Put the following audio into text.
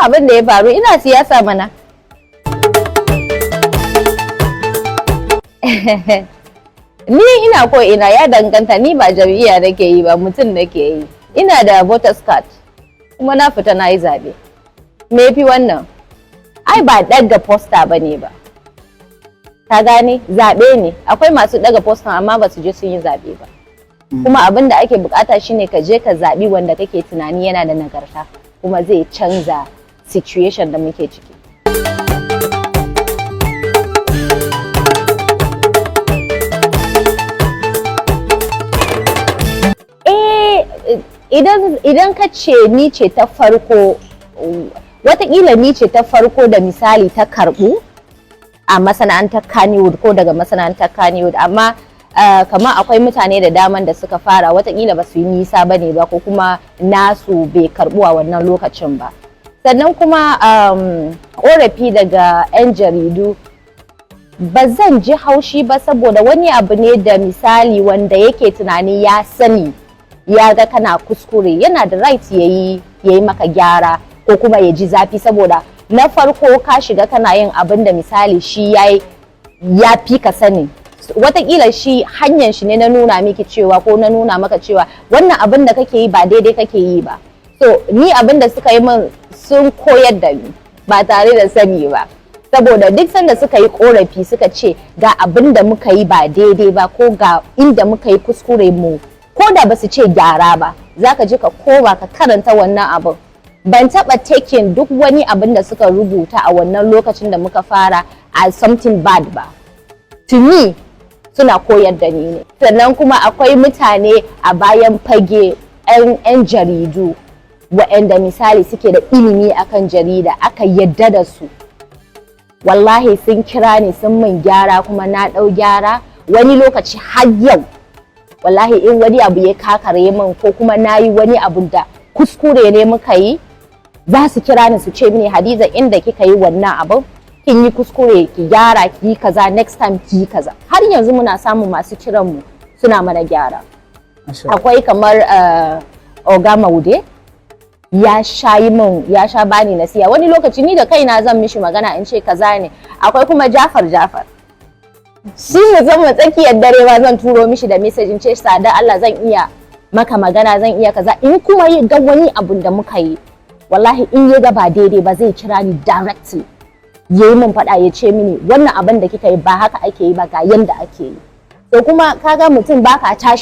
ba abin da ya faru, ina siyasa mana. Ni ina ko ina ya danganta, ni ba jam'iyya nake yi ba, mutum nake yi. Ina da voters card kuma na fita na yi zaɓe. Me fi wannan? Ai ba ɗaga posta ba ne ba. Ka gane? Zaɓe ne. Akwai masu ɗaga posta amma ba su je sun yi zaɓe ba. Kuma abin da ake bukata shine ka je ka zaɓi wanda kake tunani yana da nagarta kuma zai canza situation da muke ciki. Idan ka ce ni ce ta farko, watakila ni ce ta farko da misali ta karɓu a masana'antar Kannywood ko daga masana'antar Kannywood, amma kamar akwai mutane da daman da suka fara watakila ba su yi nisa ba ne ba, ko kuma nasu bai karɓu a wannan lokacin ba. Sannan kuma ƙorafi daga 'yan jaridu, ba zan ji haushi ba saboda wani abu ne da misali wanda yake tunani ya sani ya ga kana kuskure, yana da right ya yi maka gyara ko kuma ya ji zafi, saboda na farko ka shiga kana yin abin da misali shi ya fi ka sani. Watakila shi hanyar shi ne na nuna miki cewa ko na nuna maka cewa wannan abin da kake yi ba daidai kake yi ba. So ni abin da suka yi min sun koyar da ni ba tare da sani ba, saboda duk sanda suka yi korafi suka ce ga abin da muka yi ba daidai ba ko ga inda muka yi kuskure mu, ko da ba su ce gyara ba, za ka je ka koma ka karanta wannan abin. Ban taɓa taking duk wani abin da suka rubuta a wannan lokacin da muka fara as something bad ba. To me, suna koyar da ni ne. Sannan kuma akwai mutane a bayan fage 'yan jaridu waɗanda misali suke da ilimi akan jarida, aka yadda da su. Wallahi sun kira ni sun min gyara kuma na ɗau gyara. Wani lokaci har yau wallahi in wani abu ya kakare min ko kuma na yi wani abu da kuskure ne muka yi, za su kira ni su ce mini Hadiza inda kika yi wannan abin kin yi kuskure, ki gyara, ki yi kaza, next time ki yi kaza. Har yanzu muna samun masu kiran mu suna mana gyara. Akwai kamar Oga Maude ya sha bani nasiya, wani lokaci ni da kaina zan mishi magana in ce kaza ne. Akwai kuma Jafar shi musamman tsakiyar dare ma zan turo mishi da message in ce sada Allah zan iya maka magana, zan iya kaza. In kuma yi ga wani abun da muka yi, wallahi in ya ga ba daidai ba zai kira ni directly ya yi min faɗa ya ce mini wannan abin da kika yi ba haka ake yi ba, ga yanda ake yi. To kuma kaga mutum baka tashi